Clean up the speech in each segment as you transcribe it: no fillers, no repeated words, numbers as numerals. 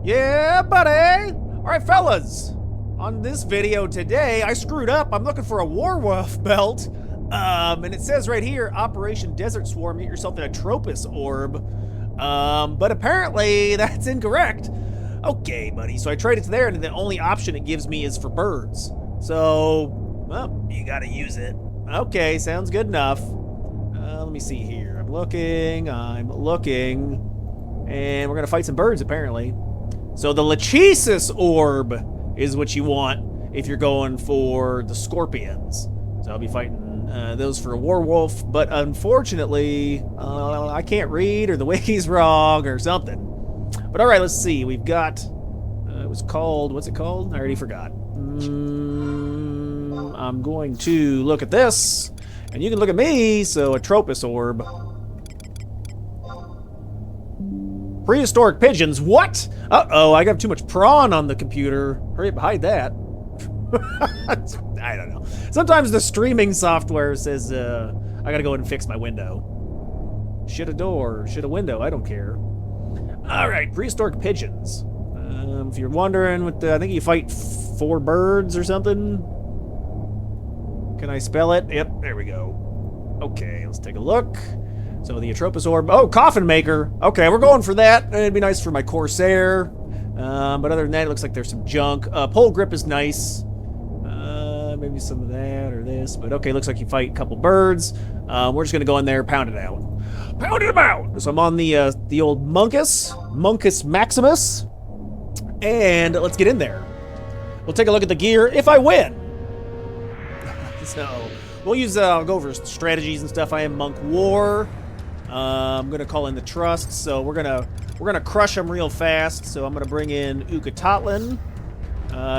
Yeah, buddy! Alright, fellas. On this video today, I screwed up. I'm looking for a Warwolf belt. And it says right here, Operation Desert Swarm, get yourself an Atropos orb. But apparently that's incorrect. Okay, buddy, so I traded to there, and the only option it gives me is for birds. So, well, you gotta use it. Okay, sounds good enough. Let me see here. I'm looking, and we're gonna fight some birds, apparently. So the Lachesis orb is what you want if you're going for the scorpions. So I'll be fighting those for a Warwolf, but unfortunately, I can't read, or the wiki's wrong, or something. But all right, let's see. We've got, it was called, what's it called? I already forgot. I'm going to look at this, and you can look at me. So Atropos orb. Prehistoric pigeons, what? Uh-oh, I got too much prawn on the computer. Hurry up, hide that. I don't know. Sometimes the streaming software says, I gotta go in and fix my window. Shit a door, shit a window, I don't care. Alright, prehistoric pigeons. If you're wondering, I think you fight 4 birds or something. Can I spell it? Yep, there we go. Okay, let's take a look. So the Atropos orb. Oh, Coffinmaker. Okay, we're going for that. It'd be nice for my Corsair. But other than that, it looks like there's some junk. Pole grip is nice. Maybe some of that or this. But okay, looks like you fight a couple birds. We're just going to go in there, pound it out. Pound it out! So I'm on the old Moncus Maximus. And let's get in there. We'll take a look at the gear if I win. So we'll use, I'll go over strategies and stuff. I am Monk War. I'm gonna call in the Trusts, so we're gonna crush them real fast. So I'm gonna bring in Ukatatlin.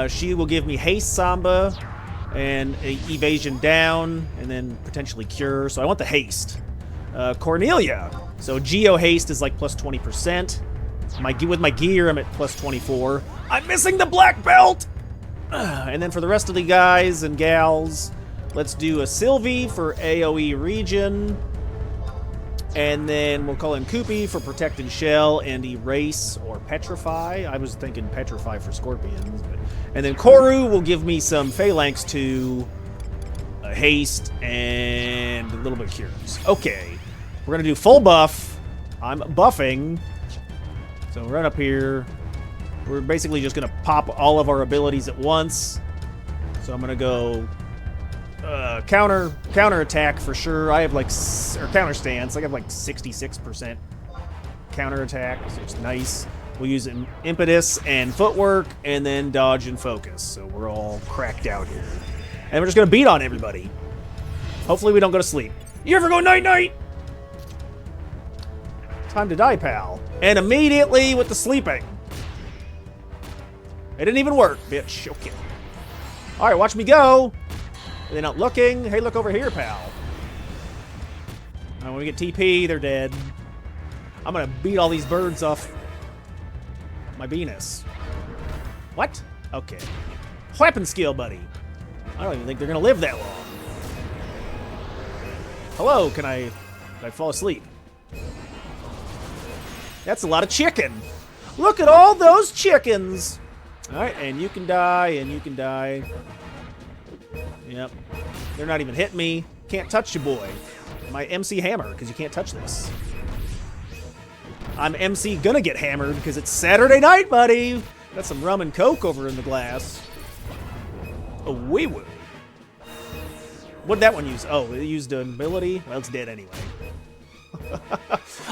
She will give me haste Samba and evasion down, and then potentially cure. So I want the haste. Cornelia. So Geo haste is like plus 20%. With my gear, I'm at plus 24. I'm missing the black belt. And then for the rest of the guys and gals, let's do a Sylvie for AoE region. And then we'll call in Koopy for Protect and Shell and Erase or Petrify. I was thinking Petrify for Scorpions. And then Koru will give me some Phalanx to Haste and a little bit of Cures. Okay. We're going to do full buff. I'm buffing. So right up here. We're basically just going to pop all of our abilities at once. So I'm going to go counter attack for sure. I have like, or counter stance. I have like 66% counter attack, so it's nice. We'll use impetus and footwork, and then dodge and focus. So we're all cracked out here, and we're just gonna beat on everybody. Hopefully we don't go to sleep. You ever go night night? Time to die, pal. And immediately with the sleeping. It didn't even work, bitch. Okay. All right, watch me go. They're not looking. Hey, look over here, pal. When we get TP, they're dead. I'm gonna beat all these birds off my Venus. What? Okay. Weapon skill, buddy. I don't even think they're gonna live that long. Hello, can I fall asleep? That's a lot of chicken. Look at all those chickens. All right, and you can die, and you can die. Yep. They're not even hitting me. Can't touch you, boy. My MC hammer, because you can't touch this. I'm MC gonna get hammered, because it's Saturday night, buddy. Got some rum and coke over in the glass. Oh, wee woo. What'd that one use? Oh, it used an ability? Well, it's dead anyway.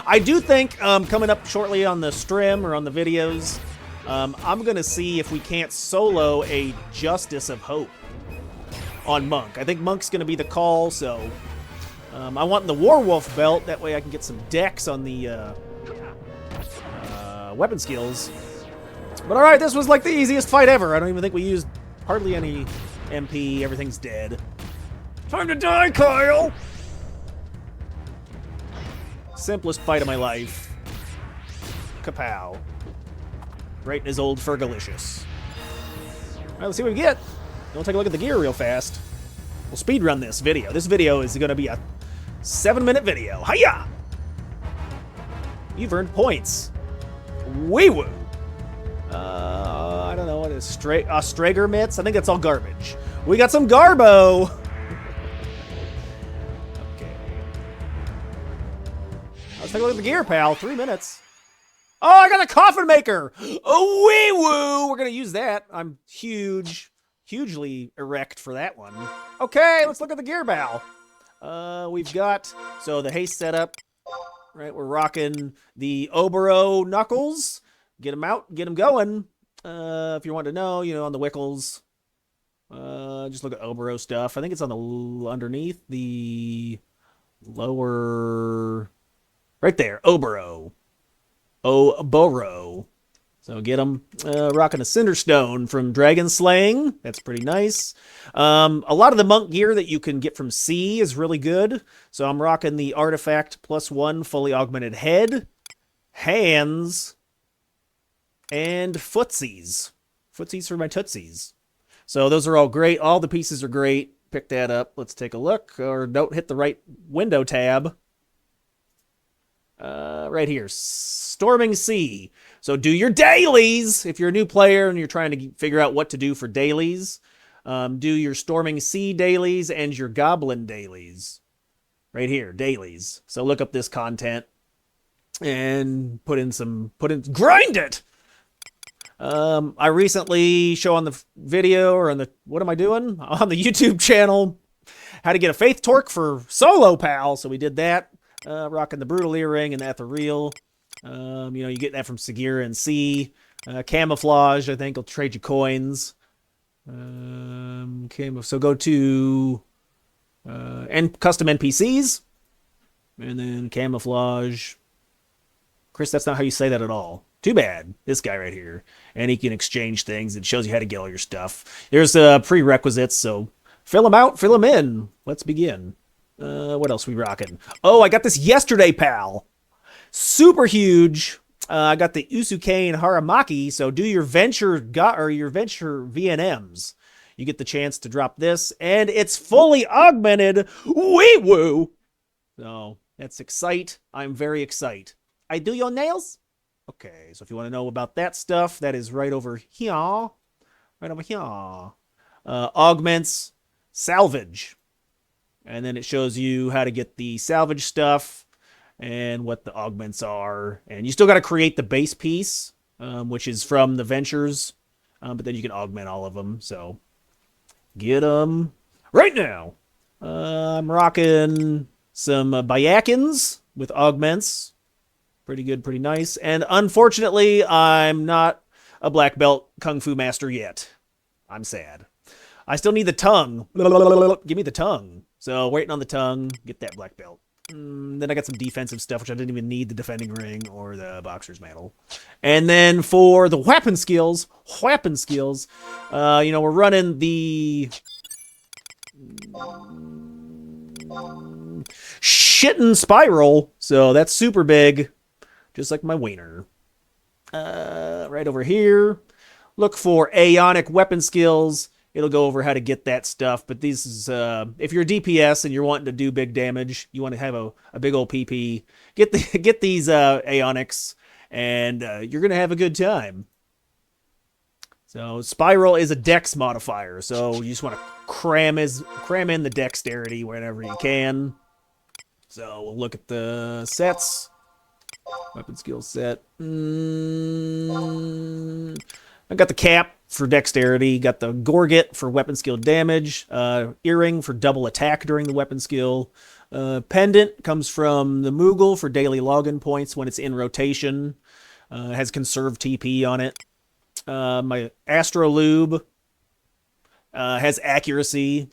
I do think, coming up shortly on the stream or on the videos, I'm gonna see if we can't solo a Justice of Hope on Monk. I think Monk's going to be the call, so I want the Warwolf belt. That way I can get some decks on the weapon skills. But alright, this was like the easiest fight ever. I don't even think we used hardly any MP. Everything's dead. Time to die, Kyle! Simplest fight of my life. Kapow. Right in his old Fergalicious. Alright, let's see what we get. We'll take a look at the gear real fast. We'll speed run this video. This video is going to be a 7-minute video. Hiya! You've earned points. Wee woo! I don't know what is Strager mitts. I think that's all garbage. We got some Garbo. Okay. Let's take a look at the gear, pal. 3 minutes. Oh, I got a Coffinmaker. Oh, wee woo. We're gonna use that. I'm hugely erect for that one. Okay, let's look at the gear, pal. We've got the haste setup. Right, we're rocking the Obero knuckles. Get them out, get them going. If you want to know, on the Wickles, just look at Obero stuff. I think it's on the underneath the lower, right there, Obero. So get them. Rocking a Cinderstone from Dragon Slaying. That's pretty nice. A lot of the monk gear that you can get from C is really good. So I'm rocking the Artifact +1 fully augmented head, hands, and footsies. Footsies for my tootsies. So those are all great. All the pieces are great. Pick that up. Let's take a look. Or don't hit the right window tab. Right here. Storming Sea. So do your dailies. If you're a new player and you're trying to figure out what to do for dailies, do your Storming Sea dailies and your Goblin dailies. Right here, dailies. So look up this content and grind it! I recently show on the video or on the, what am I doing? On the YouTube channel, how to get a Faith Torque for solo, pal. So we did that. Rocking the Brutal Earring and the Ethereal. You get that from Segura and C. Camouflage, I think, will trade you coins. So go to and custom NPCs. And then Camouflage. Chris, that's not how you say that at all. Too bad. This guy right here. And he can exchange things. It shows you how to get all your stuff. There's prerequisites, so fill them out, fill them in. Let's begin. What else we rocking? Oh, I got this yesterday, pal. Super huge. I got the Usukane Haramaki, so do your venture VNMs. You get the chance to drop this, and it's fully augmented. Wee woo! So that's excite. I'm very excite. I do your nails? Okay, so if you want to know about that stuff, that is right over here. Right over here. Augments, salvage. And then it shows you how to get the salvage stuff and what the augments are. And you still got to create the base piece, which is from the ventures. But then you can augment all of them. So get them right now. I'm rocking some Bayakins with augments. Pretty good, pretty nice. And unfortunately, I'm not a black belt Kung Fu master yet. I'm sad. I still need the tongue. Give me the tongue. So waiting on the tongue, get that black belt. Then I got some defensive stuff, which I didn't even need the defending ring or the boxer's mantle. And then for the weapon skills, we're running the shittin' spiral. So that's super big, just like my wiener. Right over here, look for Aeonic weapon skills. It'll go over how to get that stuff, but this is, if you're a DPS and you're wanting to do big damage, you want to have a big old PP, get these Aeonics, and you're going to have a good time. So Spiral is a dex modifier, so you just want to cram in the dexterity whenever you can. So we'll look at the sets. Weapon skill set. I got the cap for dexterity, got the Gorget for weapon skill damage, earring for double attack during the weapon skill, pendant comes from the Moogle for daily login points when it's in rotation, has conserved TP on it. My Astrolube has accuracy,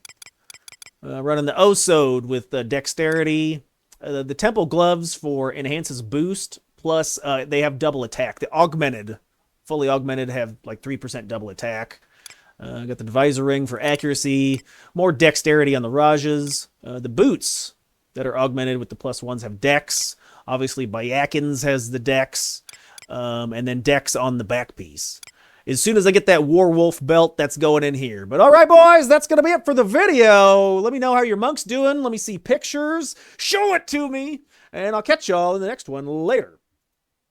running the Osode with dexterity, the Temple gloves for enhances boost, plus they have double attack, the augmented. Fully augmented have like 3% double attack. Got the Divisor Ring for accuracy. More dexterity on the Rajas. The boots that are augmented with the +1s have dex. Obviously, Bayakins has the dex. And then dex on the back piece. As soon as I get that Warwolf belt, that's going in here. But all right, boys, that's going to be it for the video. Let me know how your monk's doing. Let me see pictures. Show it to me. And I'll catch y'all in the next one later.